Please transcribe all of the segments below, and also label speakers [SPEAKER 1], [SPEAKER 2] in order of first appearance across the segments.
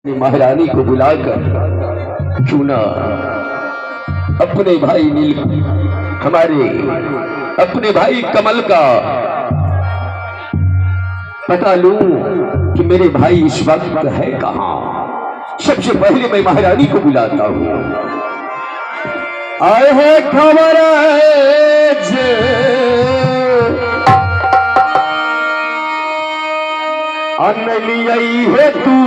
[SPEAKER 1] महारानी को बुलाकर क्यों ना अपने भाई नील हमारे अपने भाई कमल का पता लूं कि मेरे भाई इस वक्त है कहां। सबसे पहले मैं महारानी को बुलाता हूं। आए है खबर अनली आई है तू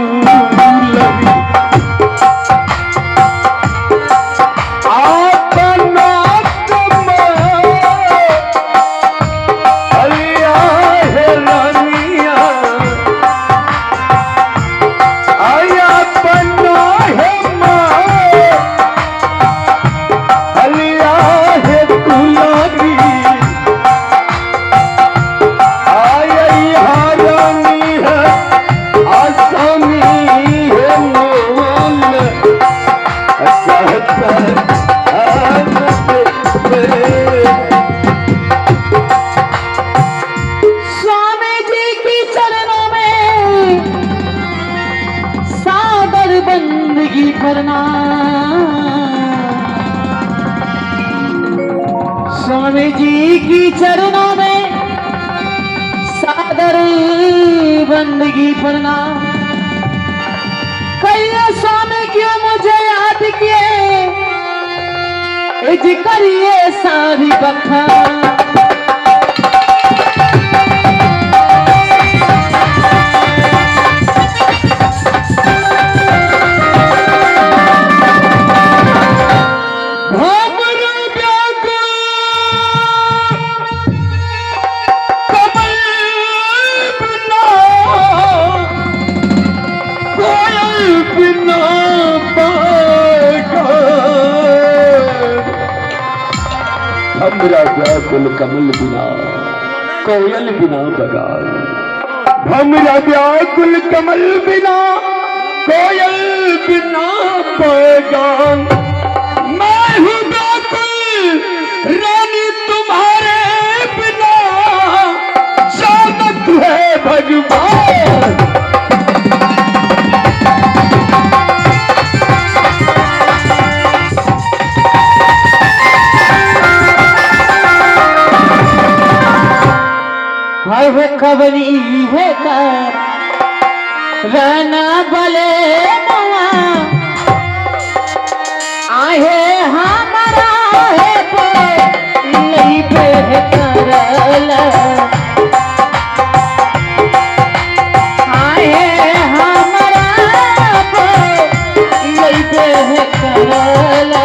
[SPEAKER 1] लगी
[SPEAKER 2] करना। स्वामी जी की चरणों में सादर बंदगी करना। कहिए स्वामी क्यों मुझे याद किए, इज करिए सारी बखा।
[SPEAKER 1] हमरा व्याकुल कमल बिना कोयल बिना बगान। हमरा व्याकुल कमल बिना कोयल बिना बगान। मैं हूँ व्याकुल रानी तुम्हारे बिना, जानत है भगवान।
[SPEAKER 2] है खबरी है रहना भले आहे हमारा है नहीं पे करला। आहे हमारा नहीं पे करला।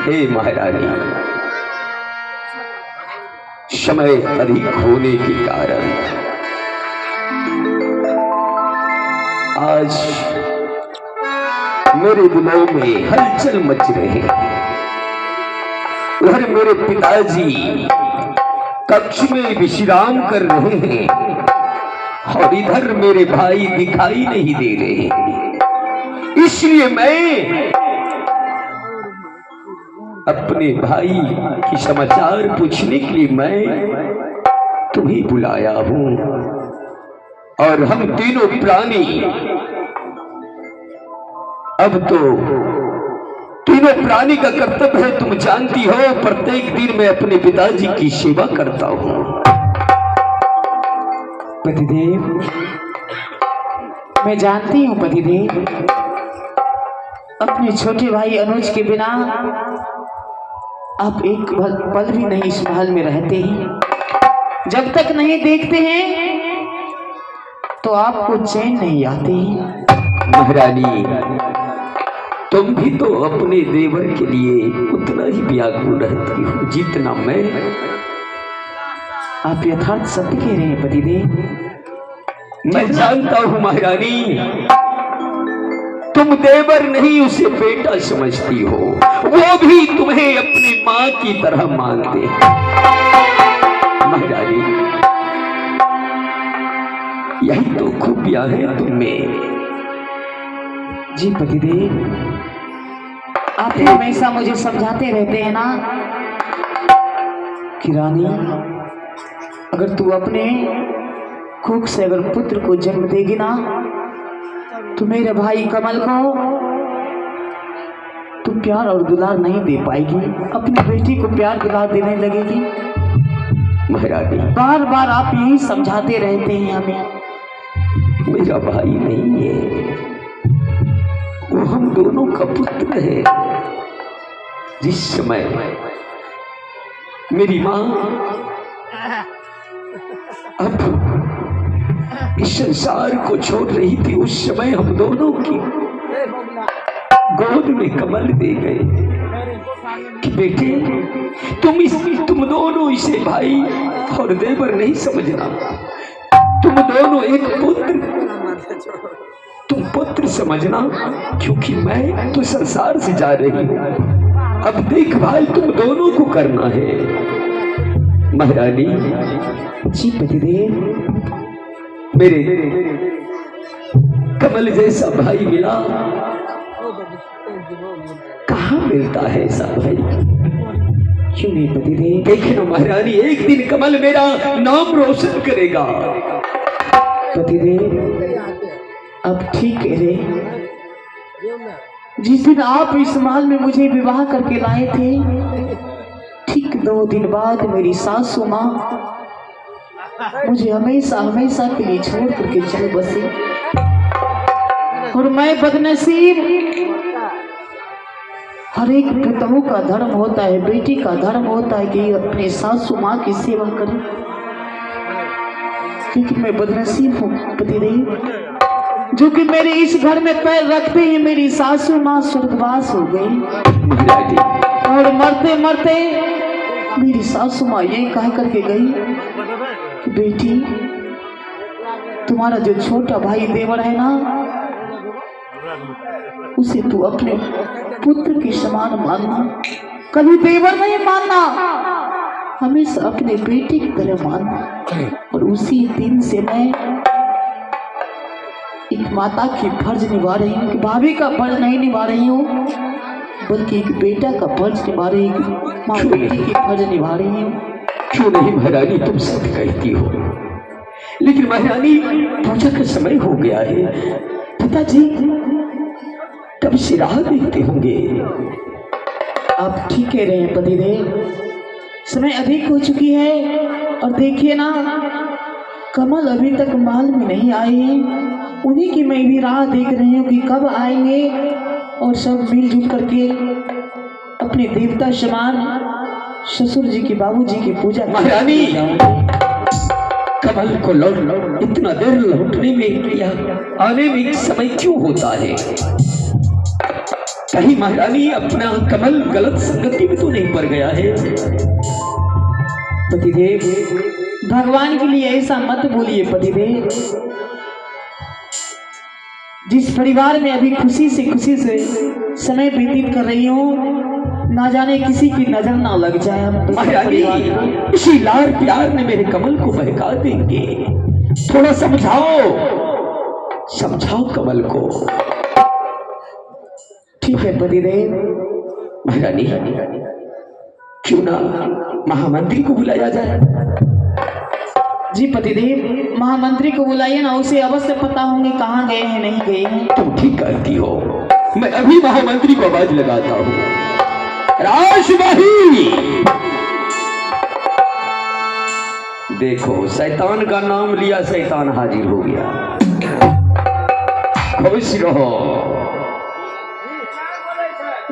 [SPEAKER 2] हे महारानी, समय अधिक होने के कारण आज मेरे दिलों में हलचल मच रहे हैं। उधर मेरे पिताजी कक्ष में विश्राम कर रहे हैं और इधर मेरे भाई दिखाई नहीं दे रहे। इसलिए मैं अपने भाई की समाचार पूछने के लिए मैं तुम्हें बुलाया हूं। और हम तीनों प्राणी अब तो तीनों प्राणी का कर्तव्य है, तुम जानती हो। प्रत्येक दिन मैं अपने पिताजी की सेवा करता हूं।
[SPEAKER 3] पतिदेव, मैं जानती हूँ पतिदेव, अपने छोटे भाई अनुज के बिना आप एक पल भी नहीं इस महल में रहते हैं। जब तक नहीं देखते हैं तो आपको चैन नहीं आती।
[SPEAKER 2] महारानी, तुम भी तो अपने देवर के लिए उतना ही व्याकुल रहती हो जितना मैं।
[SPEAKER 3] आप यथार्थ सत्य कह रहे हैं पतिदेव।
[SPEAKER 2] मैं जानता हूं महारानी, तुम देवर नहीं उसे बेटा समझती हो, वो भी तुम्हें अपनी मां की तरह मानते हैं। महारानी, यही तो खूबियां हैं तुममें।
[SPEAKER 3] जी पतिदेव, आप हमेशा मुझे समझाते रहते हैं ना कि रानी, अगर तू अपने कुख से अगर पुत्र को जन्म देगी ना तो मेरे भाई कमल को तू प्यार और दुलार नहीं दे पाएगी, अपनी बेटी को प्यार दुलार देने लगेगी।
[SPEAKER 2] महारानी,
[SPEAKER 3] बार बार आप यही समझाते रहते हैं हमें।
[SPEAKER 2] मेरा भाई नहीं है, वो हम दोनों का पुत्र है। जिस समय मेरी मां अब इस संसार को छोड़ रही थी, उस समय हम दोनों की गोद में कमल दे गए कि बेटे, तुम दोनों इसे भाई और देवर नहीं समझना, तुम दोनों एक तुम पुत्र समझना, क्योंकि मैं तो संसार से जा रही हूं, अब देखभाल तुम दोनों को करना है। महारानी,
[SPEAKER 3] जी पतिदेव,
[SPEAKER 2] मेरे कमल जैसा भाई मिला, कहाँ मिलता है ऐसा भाई?
[SPEAKER 3] क्यों नहीं पतिदेव?
[SPEAKER 2] देखना महारानी, एक दिन कमल मेरा नाम रोशन करेगा।
[SPEAKER 3] पतिदेव, अब ठीक कह रहे। जिस दिन आप इस महल में मुझे विवाह करके लाए थे, ठीक 2 दिन बाद मेरी सासू माँ मुझे हमेशा हमेशा के लिए छोड़ करके चल बसी। और मैं बदनसीब, हर एक पिताओं का धर्म होता है, बेटी का धर्म होता है कि अपने सासू माँ की सेवा करे, लेकिन मैं बदनसीब हूँ पतिदेव, जो कि मेरे इस घर में पैर रखते ही मेरी सासू माँ स्वर्गवास हो गई। और मरते मरते मेरी सासू माँ ये कह करके गई, बेटी, तुम्हारा जो छोटा भाई देवर है ना, उसे तू अपने पुत्र के समान मानना, कभी देवर नहीं मानना, हमेशा अपने बेटे की तरह मानना। और उसी दिन से मैं एक माता की फर्ज निभा रही हूँ, कि भाभी का फर्ज नहीं निभा रही हूँ, बल्कि एक बेटा का फर्ज निभा रही हूँ, माँ बेटी की फर्ज निभा रही हूँ।
[SPEAKER 2] क्यों नहीं महारानी, तुम सब कहती हो, लेकिन महारानी पूजा का समय हो गया है, पिताजी कब से राह देखते होंगे।
[SPEAKER 3] आप ठीक कह रहे हैं पतिदेव, समय अधिक हो चुकी है। और देखिए ना, कमल अभी तक महल में नहीं आए हैं, उन्हीं की मैं भी राह देख रही हूँ कि कब आएंगे और सब मिलजुल करके अपने देवता समान ससुर जी की बाबूजी की पूजा।
[SPEAKER 2] महारानी, कमल को लौट इतना देर लौटने में या आने में समय क्यों होता है? कहीं महारानी अपना कमल गलत संगति में तो नहीं पड़ गया है?
[SPEAKER 3] पतिदेव, भगवान के लिए ऐसा मत बोलिए पतिदेव। जिस परिवार में अभी खुशी से समय व्यतीत कर रही हूँ, ना जाने किसी की नजर ना लग जाए।
[SPEAKER 2] महारानी, इसी लार प्यार ने मेरे कमल को बहका देंगे, थोड़ा समझाओ कमल को।
[SPEAKER 3] ठीक है पतिदेव।
[SPEAKER 2] महारानी, क्यों ना महामंत्री को बुलाया जाए?
[SPEAKER 3] जी पतिदेव, महामंत्री को बुलाइए ना, उसे अवश्य पता होंगे कहाँ गए हैं नहीं गए हैं।
[SPEAKER 2] तुम ठीक कहती हो, मैं अभी महामंत्री को आवाज लगाता हूँ। राजमही, देखो शैतान का नाम लिया, शैतान हाजिर हो गया। खुश रहो।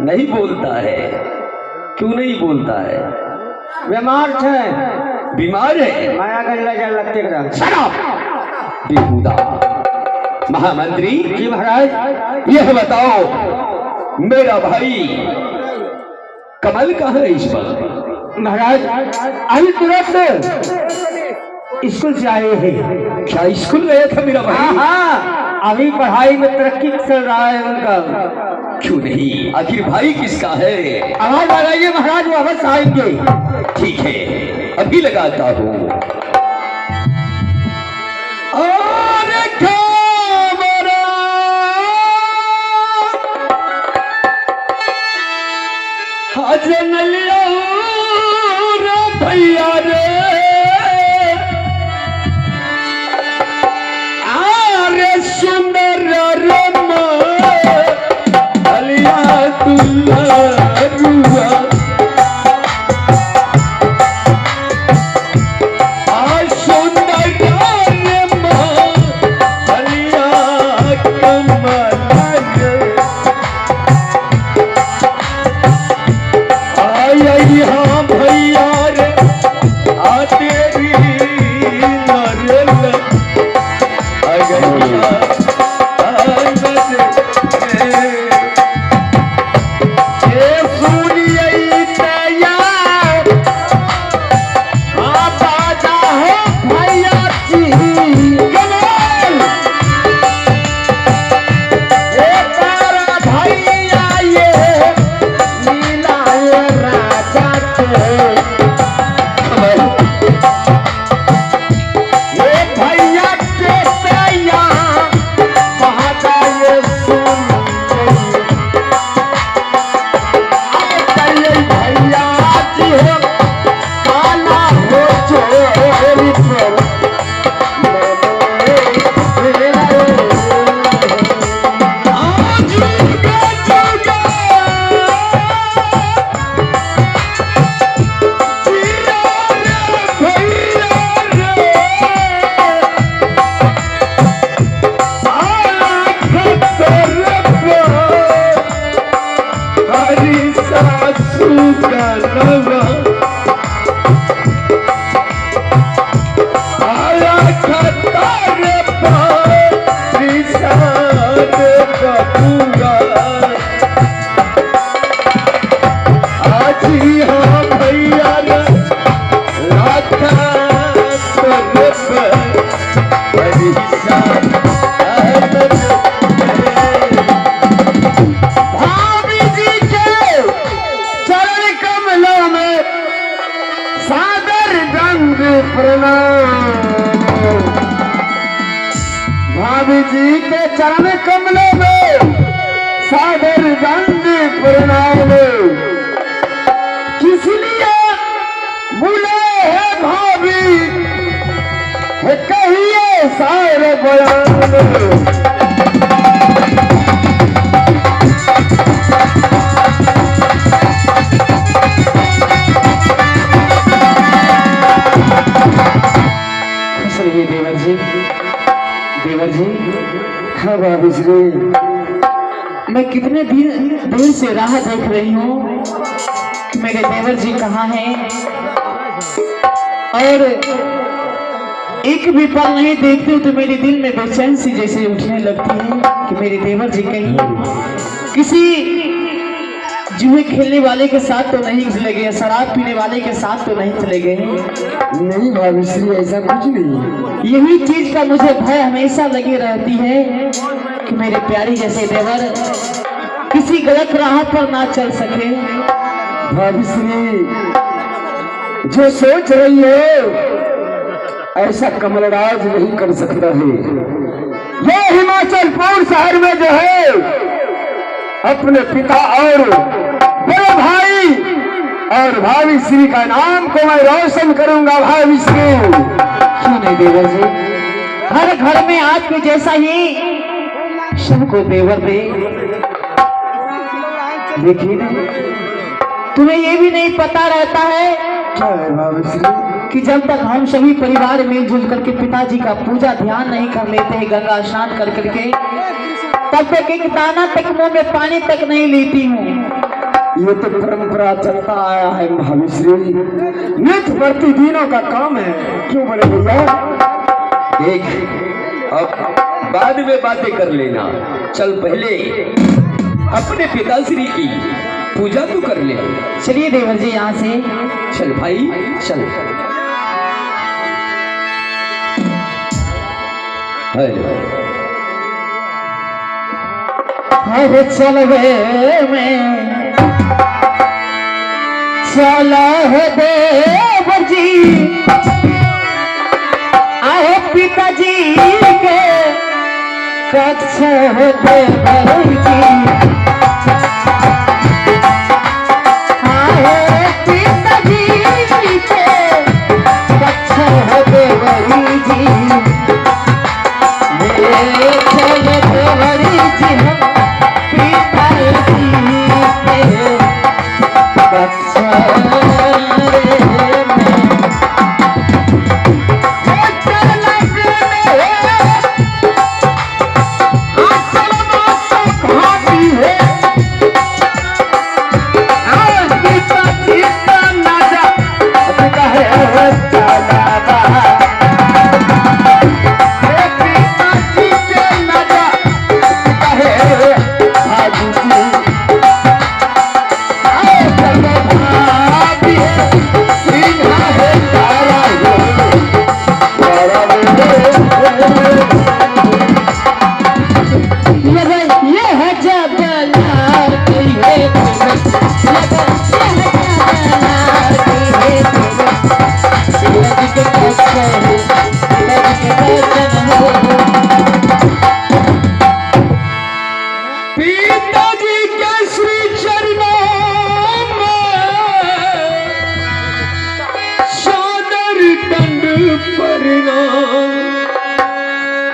[SPEAKER 2] नहीं बोलता है, क्यों नहीं बोलता है?
[SPEAKER 4] बीमार है।
[SPEAKER 2] बीमार है?
[SPEAKER 4] माया गल्ला जल लगते करा।
[SPEAKER 2] शराब बेहुदा। महामंत्री
[SPEAKER 4] जी महाराज।
[SPEAKER 2] यह बताओ मेरा भाई कमल कहाँ है इस वक्त?
[SPEAKER 4] महाराज अभी तुरंत स्कूल से आए हैं।
[SPEAKER 2] क्या स्कूल गया था मेरा भाई?
[SPEAKER 4] हाँ, अभी पढ़ाई में तरक्की चल रहा है उनका।
[SPEAKER 2] क्यों नहीं? आखिर भाई किसका है?
[SPEAKER 4] आवाज लगाइए महाराज, वो अवश्य आएंगे।
[SPEAKER 2] ठीक है, अभी लगाता हूँ। अरे कामरा हजन लिया रे भैया रे, आरे सुंदर रमा अलिया तुल्ला रुआ, आ सुंदर रमा अलिया कमल आई हाँ भैया रे, आ तेरी नरल अगैया
[SPEAKER 4] भाभी जी के चरण कमलों में सागर रंग प्रणाम। किस लिए बुले है भाभी, है कहिए सारे बयान। देवर जी, देवर जी, हाँ भाभी जी,
[SPEAKER 3] मैं कितने देर से राह देख रही हूँ कि मेरे देवर जी कहाँ हैं, और एक भी पल नहीं देखते तो मेरे दिल में बेचैन सी जैसे उठने लगती है कि मेरे देवर जी कहीं किसी जुए खेलने वाले के साथ तो नहीं चले गए, शराब पीने वाले के साथ तो नहीं चले गए।
[SPEAKER 4] नहीं भाभी श्री, ऐसा कुछ नहीं।
[SPEAKER 3] यही चीज का मुझे भय हमेशा लगी रहती है कि मेरे प्यारी जैसे देवर किसी गलत राह पर ना चल सके।
[SPEAKER 4] भाभी श्री, जो सोच रही है ऐसा कमलराज नहीं कर सकता है। ये हिमाचलपुर शहर में जो है अपने पिता और बड़े भाई और भाभी श्री का नाम को मैं रोशन करूंगा। भाभी श्री,
[SPEAKER 3] क्यों नहीं देवर जी, हर घर में आपके जैसा ही सबको देवर दे। लेकिन तुम्हें ये भी नहीं पता रहता है
[SPEAKER 4] क्या है भाभी श्री?
[SPEAKER 3] कि जब तक हम सभी परिवार मिलजुल करके पिताजी का पूजा ध्यान नहीं कर लेते हैं गंगा स्नान कर करके, तब तक एक दाना तक मुंह में पानी तक नहीं लेती हूँ।
[SPEAKER 4] ये तो परंपरा चलता आया है महाविश्री, नित्य प्रतिदिनों का काम है, क्यों बड़े भैया?
[SPEAKER 2] देख, अब बाद में बातें कर लेना, चल पहले अपने पिताश्री की पूजा तो कर ले।
[SPEAKER 3] चलिए देवर जी यहाँ से।
[SPEAKER 2] चल भाई चल।
[SPEAKER 3] अरे चल वे में चला है देवर जी, आए पिताजी के कक्ष है देवर जी।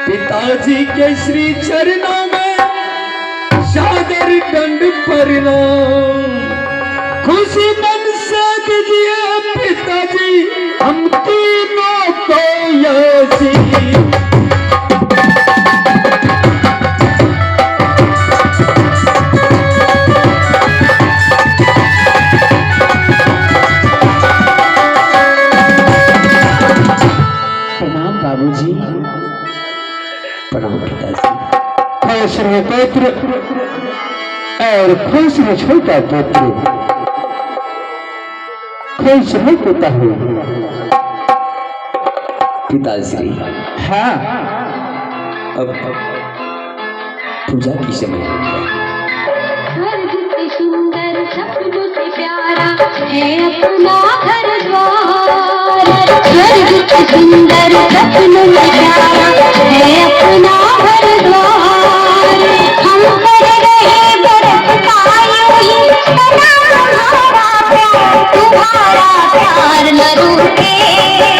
[SPEAKER 2] पिताजी के श्री चरणों में सादर दंड प्रणाम। खुशी मन से दीजिए पिताजी हम तीनों को यसी।
[SPEAKER 3] प्रणाम बाबूजी।
[SPEAKER 2] प्रणाम पिताजी।
[SPEAKER 4] खुश रहो पुत्र और खुश रहो छोटा पुत्र, खुश रहो पिता हो।
[SPEAKER 2] पिताश्री
[SPEAKER 4] हाँ,
[SPEAKER 2] अब पूजा की समय हो गया।
[SPEAKER 5] स्वर्ग से सुंदर सपनों से प्यारा है अपना घर द्वार। स्वर्ग से सुंदर सपनों से प्यारा है अपना घर द्वार।